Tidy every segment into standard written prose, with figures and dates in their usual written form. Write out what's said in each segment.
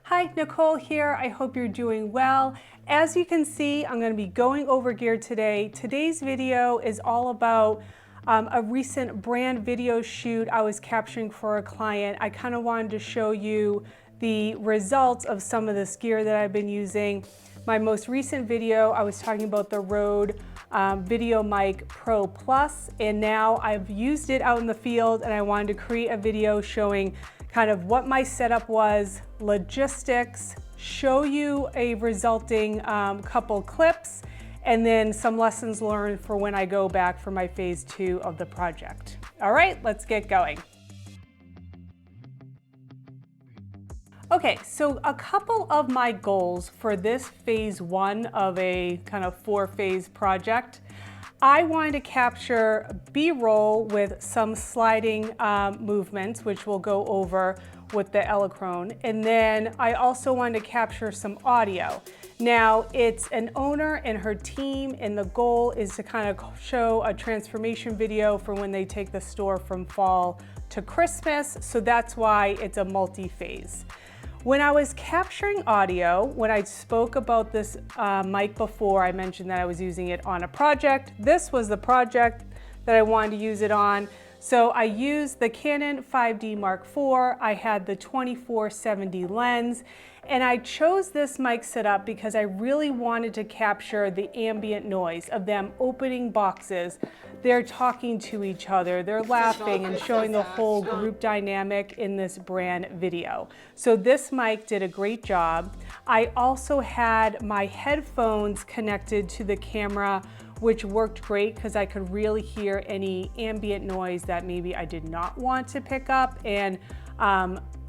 Hi, Nicole here. I hope you're doing well. As you can see, I'm going to be going over gear today. Today's video is all about a recent brand video shoot I was capturing for a client. I kind of wanted to show you the results of some of this gear that I've been using. My most recent video, I was talking about the Rode Video Mic Pro Plus, and now I've used it out in the field and I wanted to create a video showing kind of what my setup was, logistics, show you a resulting couple clips, and then some lessons learned for when I go back for my phase 2 of the project. All right, let's get going. Okay, so a couple of my goals for this phase 1 of a kind of 4-phase project. I wanted to capture B-roll with some sliding movements, which we'll go over with the Electron. And then I also wanted to capture some audio. Now, it's an owner and her team, and the goal is to kind of show a transformation video for when they take the store from fall to Christmas. So that's why it's a multi-phase. When I was capturing audio, when I spoke about this mic before, I mentioned that I was using it on a project. This was the project that I wanted to use it on. So I used the Canon 5D Mark IV. I had the 24-70 lens, and I chose this mic setup because I really wanted to capture the ambient noise of them opening boxes. They're talking to each other, they're laughing and showing the whole group dynamic in this brand video. So this mic did a great job. I also had my headphones connected to the camera, which worked great because I could really hear any ambient noise that maybe I did not want to pick up and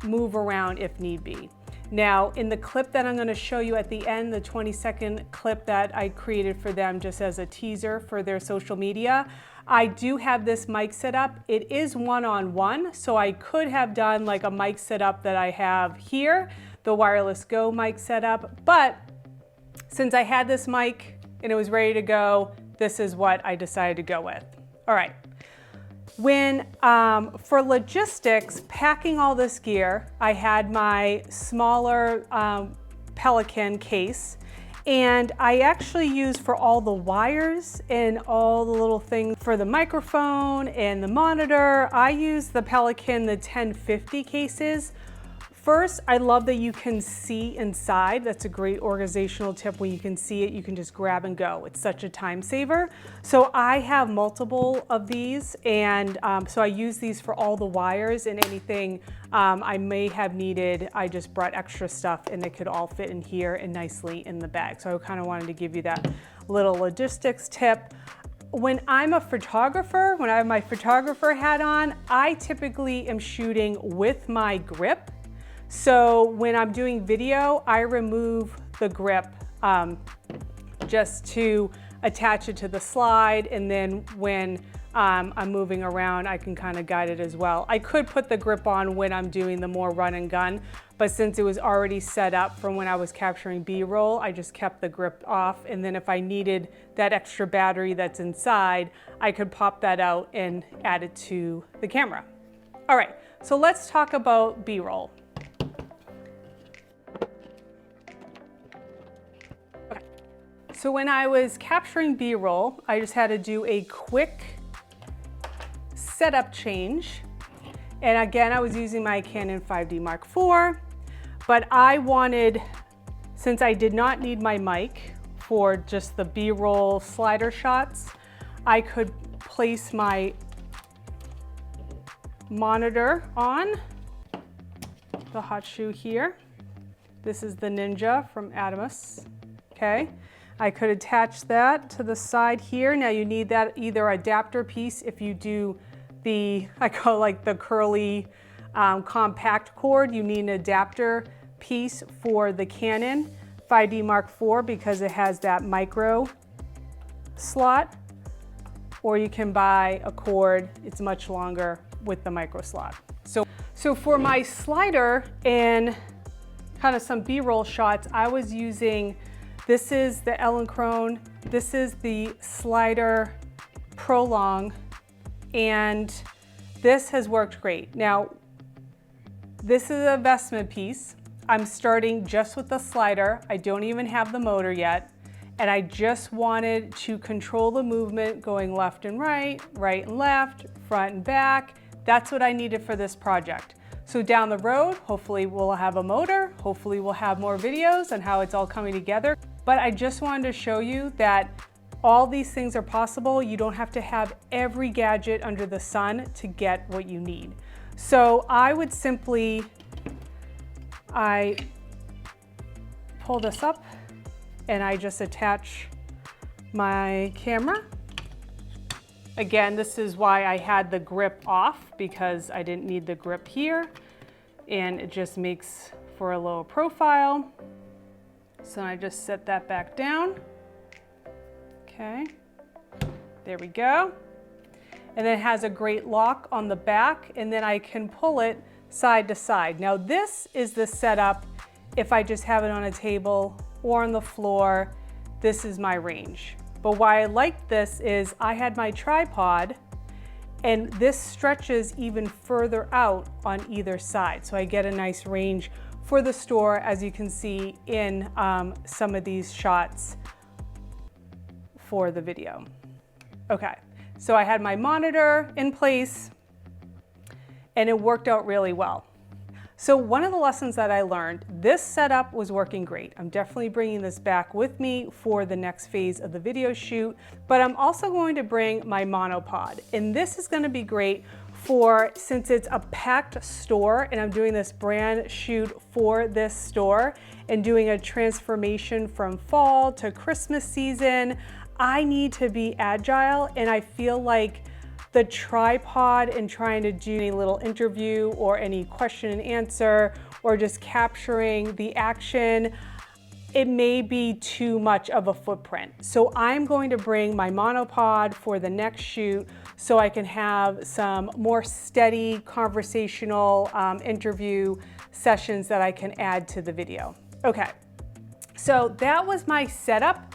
move around if need be. Now, in the clip that I'm going to show you at the end, the 20-second clip that I created for them just as a teaser for their social media, I do have this mic set up. It is one-on-one, so I could have done like a mic setup that I have here, the Wireless Go mic setup, but since I had this mic and it was ready to go, this is what I decided to go with. All right. When, for logistics, packing all this gear, I had my smaller Pelican case, and I actually used for all the wires and all the little things for the microphone and the monitor, I used the Pelican, the 1050 cases. First, I love that you can see inside. That's a great organizational tip. When you can see it, you can just grab and go. It's such a time saver. So I have multiple of these, and so I use these for all the wires and anything I may have needed. I just brought extra stuff and it could all fit in here and nicely in the bag. So I kind of wanted to give you that little logistics tip. When I'm a photographer, when I have my photographer hat on, I typically am shooting with my grip. So when I'm doing video, I remove the grip just to attach it to the slide, and then when I'm moving around, I can kind of guide it as well. I could put the grip on when I'm doing the more run and gun, but since it was already set up from when I was capturing B-roll, I just kept the grip off, and then if I needed that extra battery that's inside, I could pop that out and add it to the camera. All right, so let's talk about B-roll. So when I was capturing B-roll, I just had to do a quick setup change. And again, I was using my Canon 5D Mark IV, but I wanted, since I did not need my mic for just the B-roll slider shots, I could place my monitor on the hot shoe here. This is the Ninja from Atomos, okay? I could attach that to the side here. Now you need that either adapter piece if you do the, I call it like the curly compact cord, you need an adapter piece for the Canon 5D Mark IV because it has that micro slot, or you can buy a cord, it's much longer with the micro slot. So for my slider and kind of some B-roll shots, I was using, this is the Electron, this is the slider Prolong, and this has worked great. Now, this is an investment piece. I'm starting just with the slider. I don't even have the motor yet. And I just wanted to control the movement going left and right and left, front and back. That's what I needed for this project. So down the road, hopefully we'll have a motor, hopefully we'll have more videos on how it's all coming together. But I just wanted to show you that all these things are possible. You don't have to have every gadget under the sun to get what you need. So I would simply, I pull this up and I just attach my camera. Again, this is why I had the grip off, because I didn't need the grip here, and it just makes for a lower profile. So I just set that back down. Okay, there we go. And then it has a great lock on the back, and then I can pull it side to side. Now this is the setup if I just have it on a table or on the floor. This is my range. But why I like this is I had my tripod, and this stretches even further out on either side. So I get a nice range for the store, as you can see in some of these shots for the video. Okay, so I had my monitor in place and it worked out really well. So one of the lessons that I learned, this setup was working great. I'm definitely bringing this back with me for the next phase of the video shoot, but I'm also going to bring my monopod. And this is gonna be great for, since it's a packed store and I'm doing this brand shoot for this store and doing a transformation from fall to Christmas season, I need to be agile, and I feel like the tripod and trying to do any little interview or any question and answer or just capturing the action, it may be too much of a footprint. So I'm going to bring my monopod for the next shoot so I can have some more steady conversational interview sessions that I can add to the video. Okay, so that was my setup.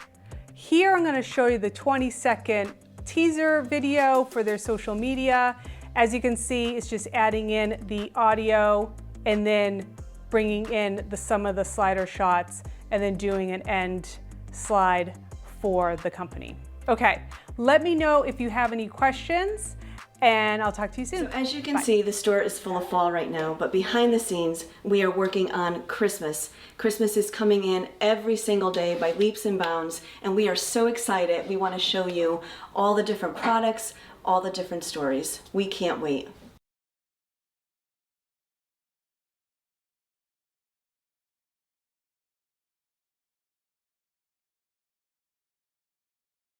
Here I'm going to show you the 20-second teaser video for their social media. As you can see, it's just adding in the audio and then bringing in some of the slider shots and then doing an end slide for the company. Okay, let me know if you have any questions, and I'll talk to you soon. So as you can see, the store is full of fall right now, but behind the scenes, we are working on Christmas. Christmas is coming in every single day by leaps and bounds, and we are so excited. We want to show you all the different products, all the different stories. We can't wait.